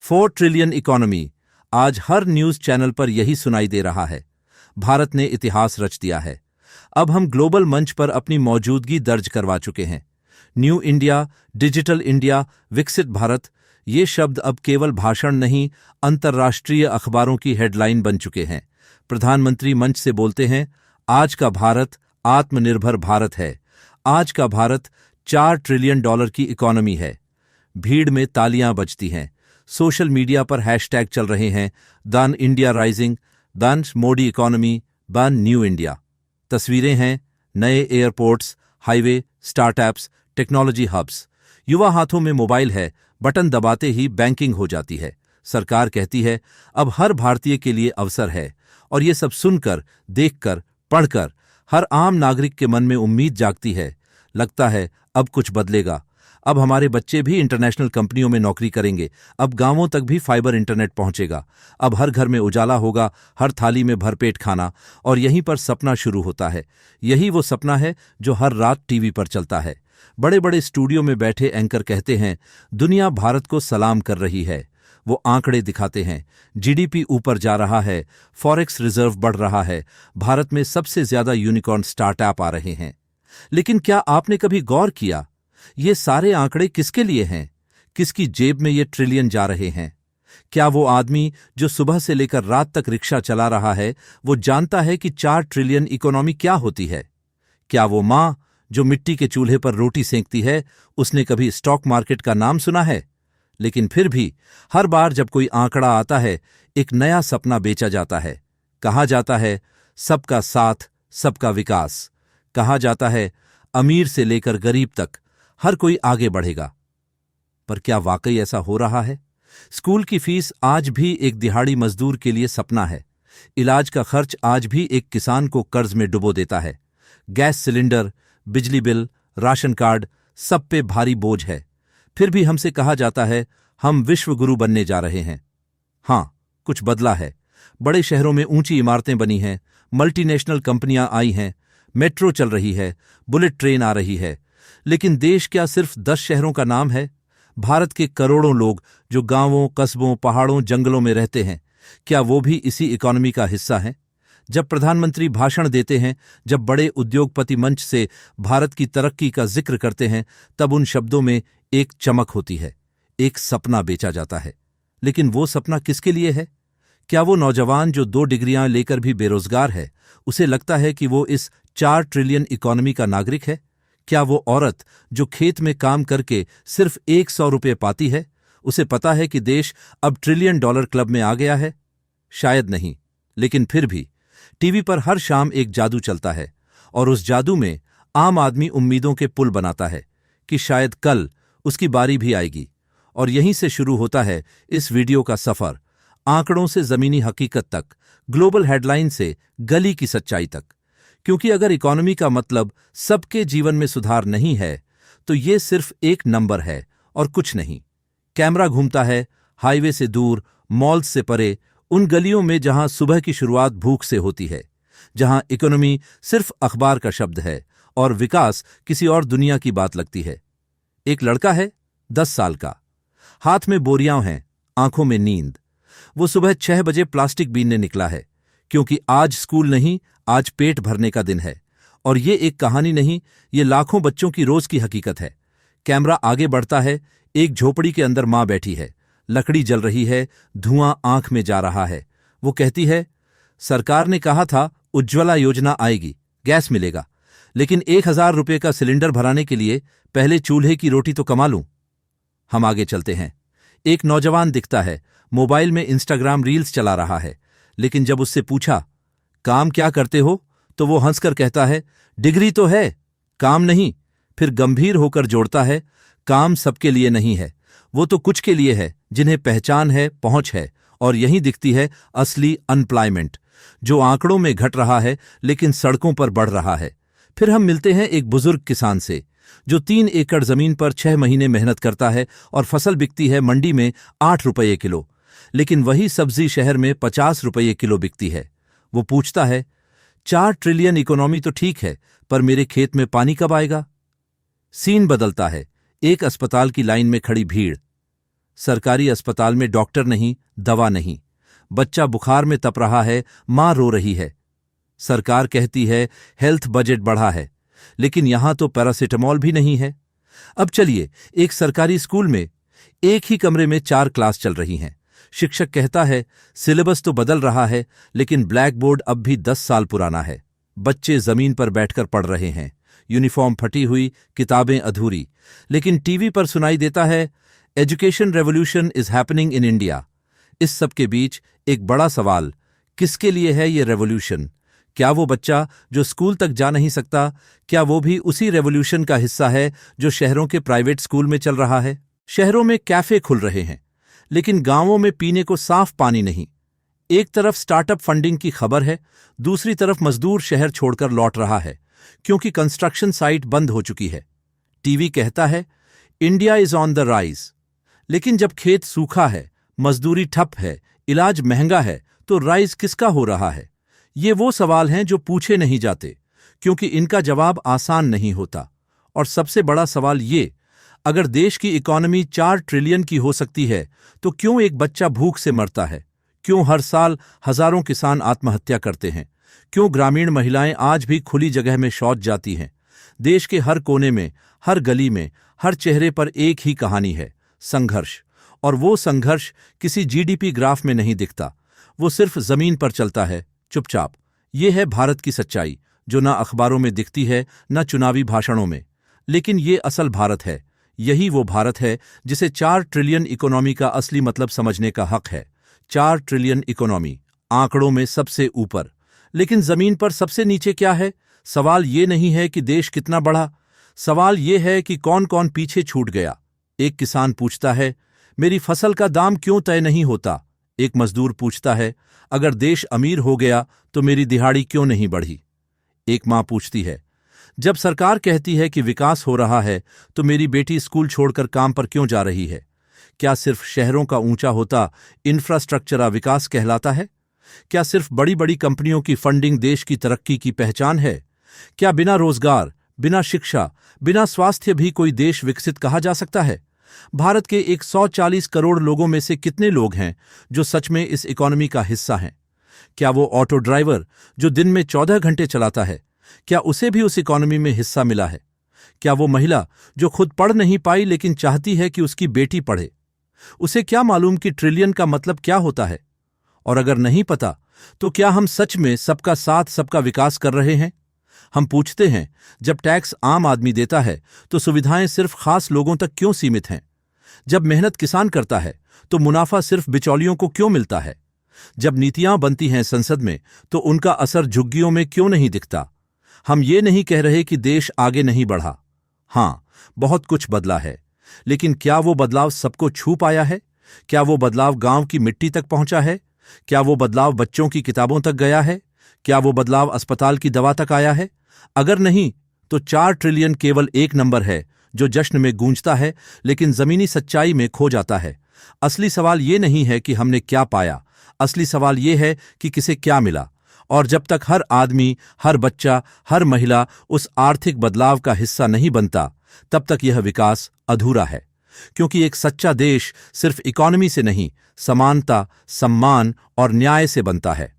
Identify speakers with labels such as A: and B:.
A: 4 trillion economy, आज हर news channel पर यही सुनाई दे रहा है। भारत ने इतिहास रच दिया है। अब हम ग्लोबल मंच पर अपनी मौजूदगी दर्ज करवा चुके हैं। न्यू इंडिया, डिजिटल इंडिया, विकसित भारत, ये शब्द अब केवल भाषण नहीं, अंतर्राष्ट्रीय अखबारों की हेडलाइन बन चुके हैं। प्रधानमंत्री मंच से बोलते हैं, आज का भारत आत्मनिर्भर भारत है। आज का भारत 4 ट्रिलियन डॉलर की इकोनॉमी है। भीड़ में तालियां बजती हैं। सोशल मीडिया पर हैशटैग चल रहे हैं, done India rising, done Modi economy, done new India. तस्वीरें हैं नए airports, highway, startups, technology hubs. युवा हाथों में मोबाइल है, बटन दबाते ही बैंकिंग हो जाती है। सरकार कहती है, अब हर भारतीय के लिए अवसर है। और ये सब सुनकर, देखकर, पढ़कर हर आम नागरिक के मन में उम्मीद जागती है। लगता है अब कुछ बदलेगा। अब हमारे बच्चे भी इंटरनेशनल कंपनियों में नौकरी करेंगे। अब गांवों तक भी फाइबर इंटरनेट पहुंचेगा। अब हर घर में उजाला होगा, हर थाली में भरपेट खाना। और यहीं पर सपना शुरू होता है। यही वो सपना है जो हर रात टीवी पर चलता है। बड़े बड़े स्टूडियो में बैठे एंकर कहते हैं, दुनिया भारत को सलाम कर रही है। वो आंकड़े दिखाते हैं, जीडीपी ऊपर जा रहा है, फॉरेक्स रिजर्व बढ़ रहा है, भारत में सबसे ज्यादा यूनिकॉर्न स्टार्टअप आ रहे हैं। लेकिन क्या आपने कभी गौर किया, ये सारे आंकड़े किसके लिए हैं? किसकी जेब में ये ट्रिलियन जा रहे हैं? क्या वो आदमी जो सुबह से लेकर रात तक रिक्शा चला रहा है, वो जानता है कि 4 ट्रिलियन इकोनॉमी क्या होती है? क्या वो मां जो मिट्टी के चूल्हे पर रोटी सेंकती है, उसने कभी स्टॉक मार्केट का नाम सुना है? लेकिन फिर भी हर बार जब कोई आंकड़ा आता है, एक नया सपना बेचा जाता है। कहा जाता है, सबका साथ, सबका विकास। कहा जाता है, अमीर से लेकर गरीब तक हर कोई आगे बढ़ेगा। पर क्या वाकई ऐसा हो रहा है? स्कूल की फीस आज भी एक दिहाड़ी मजदूर के लिए सपना है। इलाज का खर्च आज भी एक किसान को कर्ज में डुबो देता है। गैस सिलेंडर, बिजली बिल, राशन कार्ड, सब पे भारी बोझ है। फिर भी हमसे कहा जाता है, हम विश्व गुरु बनने जा रहे हैं। हां, कुछ बदला है। बड़े शहरों में ऊंची इमारतें बनी हैं, मल्टीनेशनल कंपनियां आई हैं, मेट्रो चल रही है, बुलेट ट्रेन आ रही है। लेकिन देश क्या सिर्फ 10 शहरों का नाम है? भारत के करोड़ों लोग जो गांवों, कस्बों, पहाड़ों, जंगलों में रहते हैं, क्या वो भी इसी इकोनॉमी का हिस्सा हैं? जब प्रधानमंत्री भाषण देते हैं, जब बड़े उद्योगपति मंच से भारत की तरक्की का जिक्र करते हैं, तब उन शब्दों में एक चमक होती है। एक सपना बेचा जाता है। लेकिन वो सपना किसके लिए है? क्या वो नौजवान जो 2 डिग्रियां लेकर भी बेरोजगार है, उसे लगता है कि वो इस 4 ट्रिलियन इकोनॉमी का नागरिक है? क्या वो औरत जो खेत में काम करके सिर्फ 100 रुपये पाती है, उसे पता है कि देश अब ट्रिलियन डॉलर क्लब में आ गया है? शायद नहीं। लेकिन फिर भी टीवी पर हर शाम एक जादू चलता है, और उस जादू में आम आदमी उम्मीदों के पुल बनाता है कि शायद कल उसकी बारी भी आएगी। और यहीं से शुरू होता है इस वीडियो का सफर, आंकड़ों से जमीनी हकीकत तक, ग्लोबल हेडलाइन से गली की सच्चाई तक। क्योंकि अगर इकोनॉमी का मतलब सबके जीवन में सुधार नहीं है, तो ये सिर्फ एक नंबर है और कुछ नहीं। कैमरा घूमता है हाईवे से दूर, मॉल्स से परे, उन गलियों में जहां सुबह की शुरुआत भूख से होती है, जहां इकोनॉमी सिर्फ अखबार का शब्द है और विकास किसी और दुनिया की बात लगती है। एक लड़का है 10 साल का, हाथ में बोरियां हैं, आंखों में नींद। वो सुबह 6 बजे प्लास्टिक बीनने निकला है, क्योंकि आज स्कूल नहीं, आज पेट भरने का दिन है। और ये एक कहानी नहीं, ये लाखों बच्चों की रोज की हकीकत है। कैमरा आगे बढ़ता है, एक झोपड़ी के अंदर मां बैठी है, लकड़ी जल रही है, धुआं आंख में जा रहा है। वो कहती है, सरकार ने कहा था उज्ज्वला योजना आएगी, गैस मिलेगा, लेकिन 1000 रुपये का सिलेंडर भराने के लिए पहले चूल्हे की रोटी तो कमा लूं। हम आगे चलते हैं। एक नौजवान दिखता है, मोबाइल में इंस्टाग्राम रील्स चला रहा है। लेकिन जब उससे पूछा, काम क्या करते हो, तो वो हंसकर कहता है, डिग्री तो है, काम नहीं। फिर गंभीर होकर जोड़ता है, काम सबके लिए नहीं है, वो तो कुछ के लिए है जिन्हें पहचान है, पहुंच है। और यहीं दिखती है असली अनप्लॉयमेंट, जो आंकड़ों में घट रहा है लेकिन सड़कों पर बढ़ रहा है। फिर हम मिलते हैं एक बुजुर्ग किसान से, जो 3 एकड़ जमीन पर 6 महीने मेहनत करता है और फसल बिकती है मंडी में 8 रुपये किलो। लेकिन वही सब्जी शहर में 50 रुपये किलो बिकती है। वो पूछता है, 4 ट्रिलियन इकोनॉमी तो ठीक है, पर मेरे खेत में पानी कब आएगा? सीन बदलता है। एक अस्पताल की लाइन में खड़ी भीड़, सरकारी अस्पताल में डॉक्टर नहीं, दवा नहीं। बच्चा बुखार में तप रहा है, मां रो रही है। सरकार कहती है हेल्थ बजट बढ़ा है, लेकिन यहां तो पैरासिटामॉल भी नहीं है। अब चलिए, एक सरकारी स्कूल में एक ही कमरे में 4 क्लास चल रही हैं। शिक्षक कहता है सिलेबस तो बदल रहा है, लेकिन ब्लैक बोर्ड अब भी 10 साल पुराना है। बच्चे जमीन पर बैठकर पढ़ रहे हैं, यूनिफॉर्म फटी हुई, किताबें अधूरी। लेकिन टीवी पर सुनाई देता है education revolution is happening in India. इस सब के बीच एक बड़ा सवाल, किसके लिए है ये रेवोल्यूशन? क्या वो बच्चा जो स्कूल तक जा नहीं सकता, क्या वो भी उसी रेवोल्यूशन का हिस्सा है जो शहरों के प्राइवेट स्कूल में चल रहा है? शहरों में कैफे खुल रहे हैं, लेकिन गांवों में पीने को साफ पानी नहीं। एक तरफ स्टार्टअप फंडिंग की खबर है, दूसरी तरफ मजदूर शहर छोड़कर लौट रहा है क्योंकि कंस्ट्रक्शन साइट बंद हो चुकी है। टीवी कहता है India is on the rise, लेकिन जब खेत सूखा है, मजदूरी ठप है, इलाज महंगा है, तो राइज किसका हो रहा है? ये वो सवाल हैं जो पूछे नहीं जाते, क्योंकि इनका जवाब आसान नहीं होता। और सबसे बड़ा सवाल ये, अगर देश की इकोनॉमी 4 ट्रिलियन की हो सकती है, तो क्यों एक बच्चा भूख से मरता है? क्यों हर साल हजारों किसान आत्महत्या करते हैं? क्यों ग्रामीण महिलाएं आज भी खुली जगह में शौच जाती हैं? देश के हर कोने में, हर गली में, हर चेहरे पर एक ही कहानी है, संघर्ष। और वो संघर्ष किसी जीडीपी ग्राफ में नहीं दिखता, वो सिर्फ जमीन पर चलता है, चुपचाप। ये है भारत की सच्चाई, जो ना अखबारों में दिखती है, ना चुनावी भाषणों में। लेकिन ये असल भारत है। यही वो भारत है जिसे 4 ट्रिलियन इकोनॉमी का असली मतलब समझने का हक है। 4 ट्रिलियन इकोनॉमी, आंकड़ों में सबसे ऊपर, लेकिन जमीन पर सबसे नीचे क्या है? सवाल ये नहीं है कि देश कितना बढ़ा, सवाल ये है कि कौन कौन पीछे छूट गया। एक किसान पूछता है मेरी फसल का दाम क्यों तय नहीं होता? एक मजदूर पूछता है अगर देश अमीर हो गया तो मेरी दिहाड़ी क्यों नहीं बढ़ी? एक मां पूछती है जब सरकार कहती है कि विकास हो रहा है, तो मेरी बेटी स्कूल छोड़कर काम पर क्यों जा रही है? क्या सिर्फ शहरों का ऊंचा होता इंफ्रास्ट्रक्चर विकास कहलाता है? क्या सिर्फ बड़ी बड़ी कंपनियों की फंडिंग देश की तरक्की की पहचान है? क्या बिना रोजगार, बिना शिक्षा, बिना स्वास्थ्य भी कोई देश विकसित कहा जा सकता है? भारत के 140 करोड़ लोगों में से कितने लोग हैं जो सच में इस इकोनॉमी का हिस्सा हैं? क्या वो ऑटो ड्राइवर जो दिन में 14 घंटे चलाता है, क्या उसे भी उस इकोनॉमी में हिस्सा मिला है? क्या वो महिला जो खुद पढ़ नहीं पाई लेकिन चाहती है कि उसकी बेटी पढ़े, उसे क्या मालूम कि ट्रिलियन का मतलब क्या होता है? और अगर नहीं पता, तो क्या हम सच में सबका साथ, सबका विकास कर रहे हैं? हम पूछते हैं जब टैक्स आम आदमी देता है, तो सुविधाएं सिर्फ खास लोगों तक क्यों सीमित हैं? जब मेहनत किसान करता है, तो मुनाफा सिर्फ बिचौलियों को क्यों मिलता है? जब नीतियां बनती हैं संसद में, तो उनका असर झुग्गियों में क्यों नहीं दिखता? हम ये नहीं कह रहे कि देश आगे नहीं बढ़ा। हां, बहुत कुछ बदला है, लेकिन क्या वो बदलाव सबको छू पाया है? क्या वो बदलाव गांव की मिट्टी तक पहुंचा है? क्या वो बदलाव बच्चों की किताबों तक गया है? क्या वो बदलाव अस्पताल की दवा तक आया है? अगर नहीं, तो 4 ट्रिलियन केवल एक नंबर है जो जश्न में गूंजता है, लेकिन जमीनी सच्चाई में खो जाता है। असली सवाल ये नहीं है कि हमने क्या पाया, असली सवाल ये है कि किसे क्या मिला। और जब तक हर आदमी, हर बच्चा, हर महिला उस आर्थिक बदलाव का हिस्सा नहीं बनता, तब तक यह विकास अधूरा है। क्योंकि एक सच्चा देश सिर्फ इकोनॉमी से नहीं, समानता, सम्मान और न्याय से बनता है।